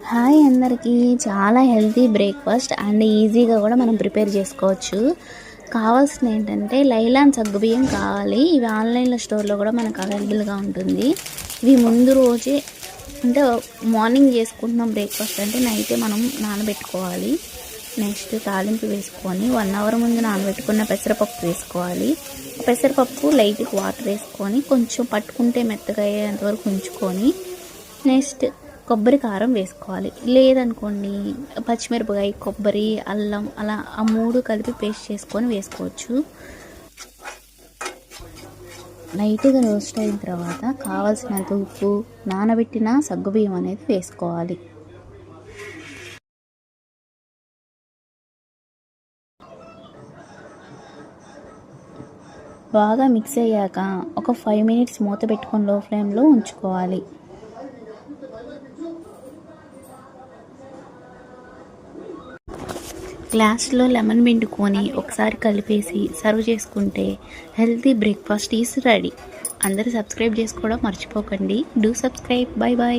Hi అందరికీ. చాలా healthy breakfast and ఈజీగా కూడా మనం ప్రిపేర్ చేసుకోవచ్చు. కావాల్సింది ఏంటంటే లైలాన్ సగ్గుబియ్యం కావాలి. ఇవి ఆన్లైన్లో స్టోర్లో కూడా మనకు అవైలబుల్గా ఉంటుంది. ఇవి ముందు రోజే అంటే మార్నింగ్ చేసుకుంటున్నాం బ్రేక్ఫాస్ట్ అంటే నైటే మనం నానబెట్టుకోవాలి. నెక్స్ట్ తాలింపు వేసుకొని 1 అవర్ ముందు నానబెట్టుకున్న పెసరపప్పు వేసుకోవాలి. పెసరపప్పు లైట్గా వాటర్ వేసుకొని కొంచెం పట్టుకుంటే మెత్తగా అయ్యేంత వరకు ఉంచుకొని నెక్స్ట్ కొబ్బరి కారం వేసుకోవాలి. లేదనుకోండి పచ్చిమిరపకాయ, కొబ్బరి, అల్లం అలా ఆ 3 కలిపి పేస్ట్ చేసుకొని వేసుకోవచ్చు. లైట్గా రోస్ట్ అయిన తర్వాత కావాల్సినంత ఉప్పు, నానబెట్టిన సగ్గుబియ్యం అనేది వేసుకోవాలి. బాగా మిక్స్ అయ్యాక ఒక 5 మినిట్స్ మూత పెట్టుకొని లో ఫ్లేమ్లో ఉంచుకోవాలి. గ్లాస్లో లెమన్ పిండుకొని ఒకసారి కలిపేసి సర్వ్ చేసుకుంటే హెల్తీ బ్రేక్ఫాస్ట్ ఈజ్ రెడీ. అందరూ సబ్స్క్రైబ్ చేసుకోవడం మర్చిపోకండి. Do subscribe. Bye bye.